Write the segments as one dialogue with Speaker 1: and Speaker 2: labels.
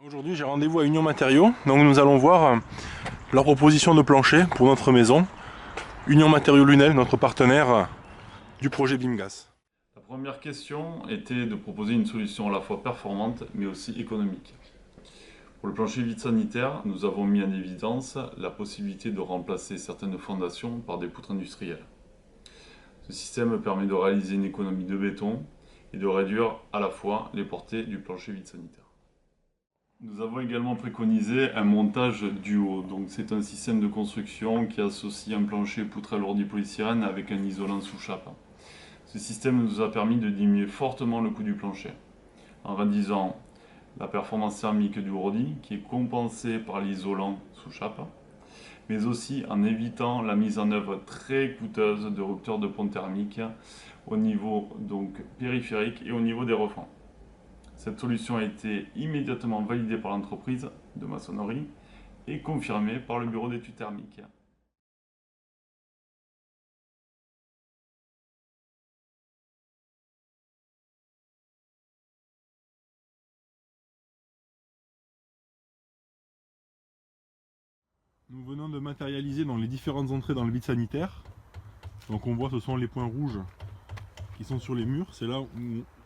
Speaker 1: Aujourd'hui j'ai rendez-vous à Union Matériaux, donc nous allons voir leur proposition de plancher pour notre maison. Union Matériaux Lunel, notre partenaire du projet BIMGAS.
Speaker 2: La première question était de proposer une solution à la fois performante mais aussi économique. Pour le plancher vide sanitaire, nous avons mis en évidence la possibilité de remplacer certaines fondations par des poutres industrielles. Ce système permet de réaliser une économie de béton et de réduire à la fois les portées du plancher vide sanitaire. Nous avons également préconisé un montage duo. Donc c'est un système de construction qui associe un plancher poutre alourdi polystyrène avec un isolant sous chape. Ce système nous a permis de diminuer fortement le coût du plancher, en réduisant la performance thermique du ourdi qui est compensée par l'isolant sous chape, mais aussi en évitant la mise en œuvre très coûteuse de ruptures de pont thermique au niveau donc périphérique et au niveau des refends. Cette solution a été immédiatement validée par l'entreprise de maçonnerie et confirmée par le bureau d'études thermiques.
Speaker 1: Nous venons de matérialiser dans les différentes entrées dans le vide sanitaire. Donc on voit ce sont les points rouges qui sont sur les murs. C'est là où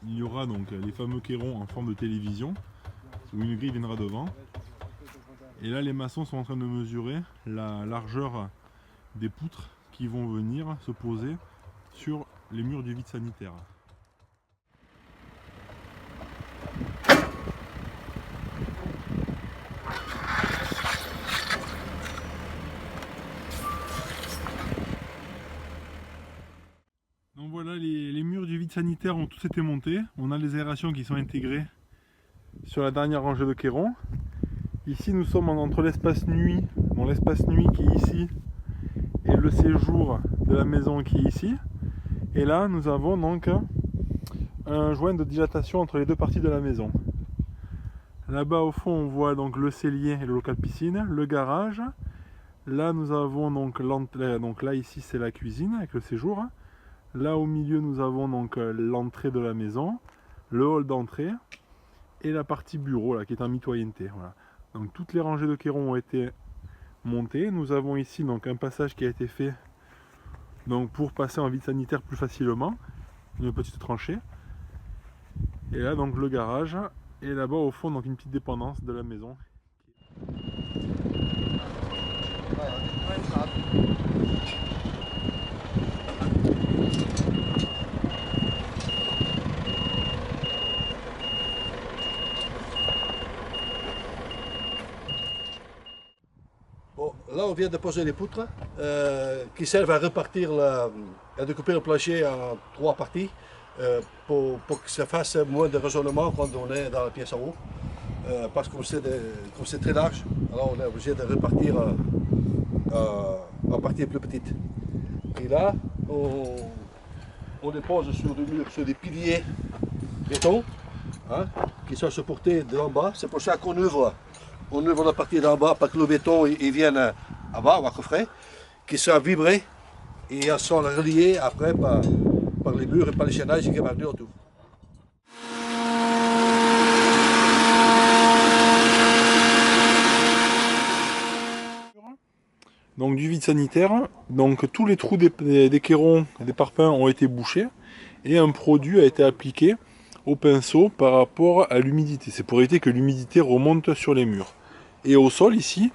Speaker 1: il y aura donc les fameux cairons en forme de télévision, où une grille viendra devant. Et là les maçons sont en train de mesurer la largeur des poutres qui vont venir se poser sur les murs du vide sanitaire. Donc voilà, les murs du vide sanitaire ont tous été montés. On a les aérations qui sont intégrées sur la dernière rangée de cairons. Ici nous sommes entre l'espace nuit, l'espace nuit qui est ici, et le séjour de la maison qui est ici. Et là nous avons donc un joint de dilatation entre les deux parties de la maison. Là-bas au fond on voit donc le cellier et le local piscine, le garage. Là nous avons donc l'entrée, donc là ici c'est la cuisine avec le séjour. Là au milieu nous avons donc l'entrée de la maison, le hall d'entrée et la partie bureau là, qui est en mitoyenneté. Voilà. Donc toutes les rangées de cairons ont été montées. Nous avons ici donc un passage qui a été fait donc, pour passer en vide sanitaire plus facilement, une petite tranchée. Et là donc le garage et là-bas au fond donc une petite dépendance de la maison.
Speaker 3: Bon, là, on vient de poser les poutres qui servent à repartir, à découper le plancher en 3 parties pour que ça fasse moins de résonnement quand on est dans la pièce en haut. Parce que c'est très large, alors on est obligé de repartir en parties plus petites. Et là, on les pose sur des murs, sur des piliers béton hein, qui sont supportés de l'en bas. C'est pour ça qu'on ouvre. On ouvre la partie d'en bas pour que le béton il vienne en bas, au coffret, qui sera vibré et elles sont reliées après par les murs et par les chaînages qui vont venir autour.
Speaker 1: Donc du vide sanitaire, donc tous les trous des cairons, des parpaings ont été bouchés et un produit a été appliqué au pinceau par rapport à l'humidité. C'est pour éviter que l'humidité remonte sur les murs. Et au sol ici,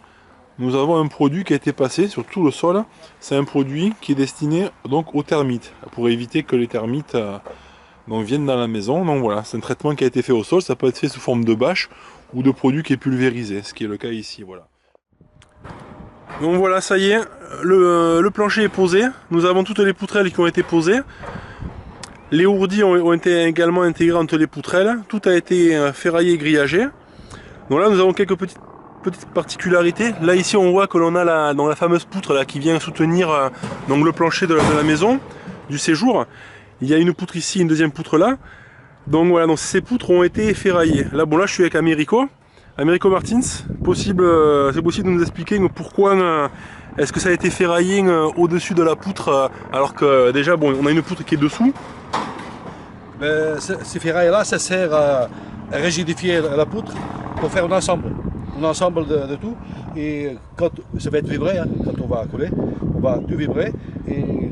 Speaker 1: nous avons un produit qui a été passé sur tout le sol. C'est un produit qui est destiné donc aux termites, pour éviter que les termites viennent dans la maison. Donc voilà, c'est un traitement qui a été fait au sol. Ça peut être fait sous forme de bâche ou de produit qui est pulvérisé, ce qui est le cas ici. Voilà. Donc voilà, ça y est, le plancher est posé. Nous avons toutes les poutrelles qui ont été posées. Les ourdis ont été également intégrés entre les poutrelles. Tout a été ferraillé et grillagé. Donc là, nous avons quelques petites particularités. Là, ici, on voit que l'on a la fameuse poutre là, qui vient soutenir donc, le plancher de la maison, du séjour. Il y a une poutre ici, une deuxième poutre là. Donc voilà, donc ces poutres ont été ferraillées. Là, bon, là, je suis avec Americo Martins. C'est possible de nous expliquer pourquoi est-ce que ça a été ferraillé au-dessus de la poutre, alors que déjà, bon, on a une poutre qui est dessous.
Speaker 3: Ces ferrailles-là, ça sert à rigidifier la poutre pour faire un ensemble de tout. Et quand ça va être vibré, hein, quand on va coller, on va tout vibrer et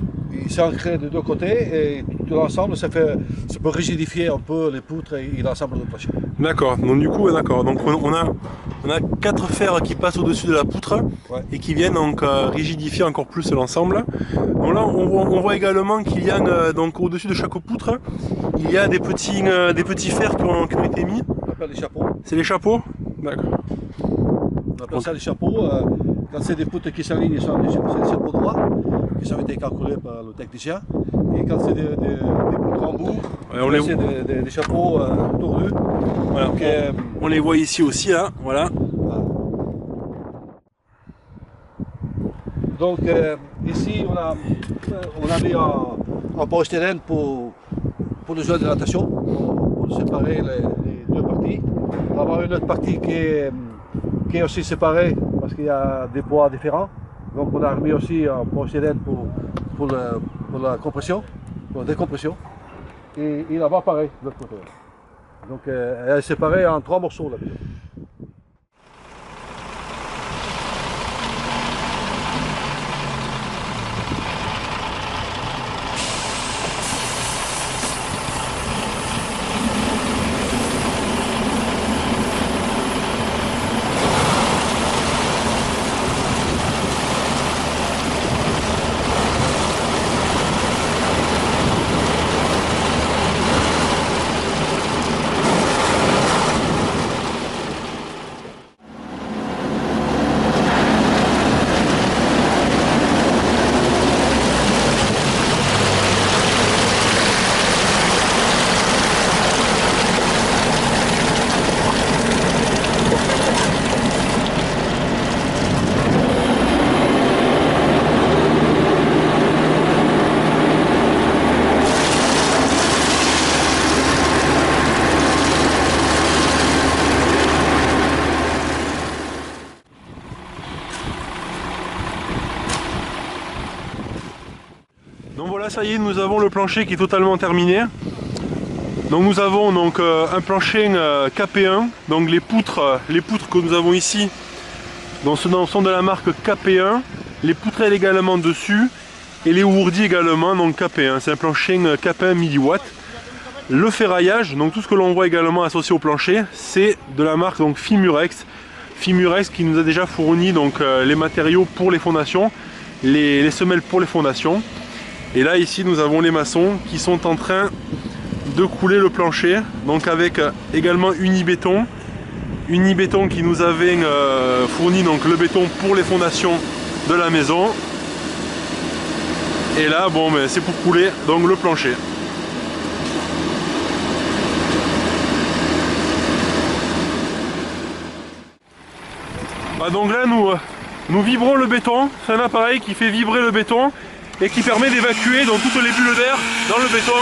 Speaker 3: s'ancrer de deux côtés et tout l'ensemble, ça peut rigidifier un peu les poutres et l'ensemble du plancher.
Speaker 1: D'accord, donc du coup, ouais, d'accord. Donc on a 4 fers qui passent au-dessus de la poutre,
Speaker 3: Ouais.
Speaker 1: et qui viennent donc rigidifier encore plus l'ensemble. Donc là, on voit également qu'il y a donc au-dessus de chaque poutre, il y a des petits fers qui ont été mis.
Speaker 3: On appelle les chapeaux.
Speaker 1: C'est les chapeaux? D'accord.
Speaker 3: On appelle ça les chapeaux. Quand c'est des poutres qui s'alignent, c'est des chapeaux droits, qui ont été calculés par le technicien. Et quand c'est des poutres en bout,
Speaker 1: Ouais,
Speaker 3: c'est des chapeaux tordus.
Speaker 1: voilà,
Speaker 3: Donc,
Speaker 1: on les voit ici aussi, là, voilà.
Speaker 3: Donc ici, on a mis un polystyrène pour le jeu de natation, pour séparer les deux parties. On va avoir une autre partie qui est aussi séparée parce qu'il y a des bois différents. Donc on a remis aussi un polystyrène pour la compression, pour la décompression. Et là-bas pareil, de l'autre côté. Donc elle est séparée en 3 morceaux là.
Speaker 1: Donc voilà, ça y est, nous avons le plancher qui est totalement terminé. Donc nous avons donc un plancher KP1, donc les poutres que nous avons ici sont de la marque KP1, les poutrelles également dessus et les ourdis également, donc KP1, c'est un plancher KP1 1000 watts. Le ferraillage, donc tout ce que l'on voit également associé au plancher, c'est de la marque donc Fimurex qui nous a déjà fourni donc les matériaux pour les fondations, les semelles pour les fondations. Et là ici nous avons les maçons qui sont en train de couler le plancher, donc avec également Unibéton qui nous avait fourni donc le béton pour les fondations de la maison. Et là bon, ben, c'est pour couler donc le plancher. Donc là nous vibrons le béton, c'est un appareil qui fait vibrer le béton et qui permet d'évacuer donc toutes les bulles d'air dans le béton.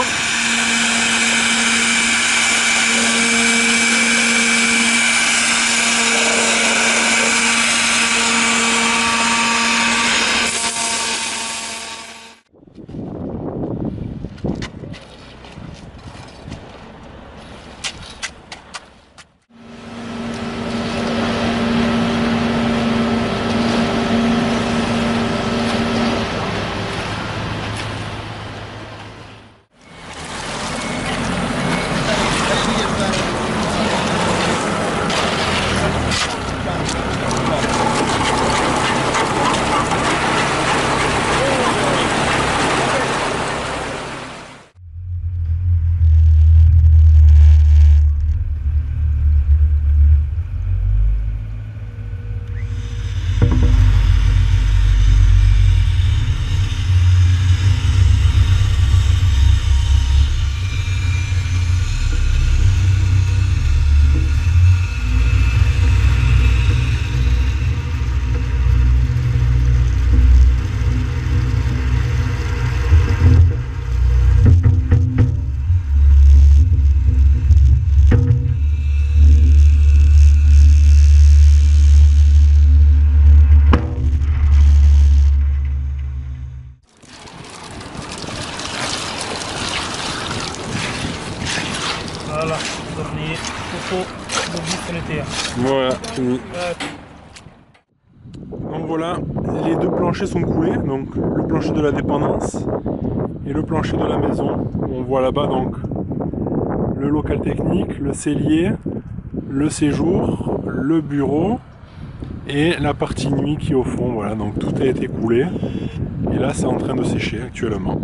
Speaker 4: pour l'été.
Speaker 1: Voilà, fini. Donc voilà, les deux planchers sont coulés, donc le plancher de la dépendance et le plancher de la maison. On voit là-bas donc le local technique, le cellier, le séjour, le bureau et la partie nuit qui est au fond. Voilà, donc tout a été coulé et là c'est en train de sécher actuellement.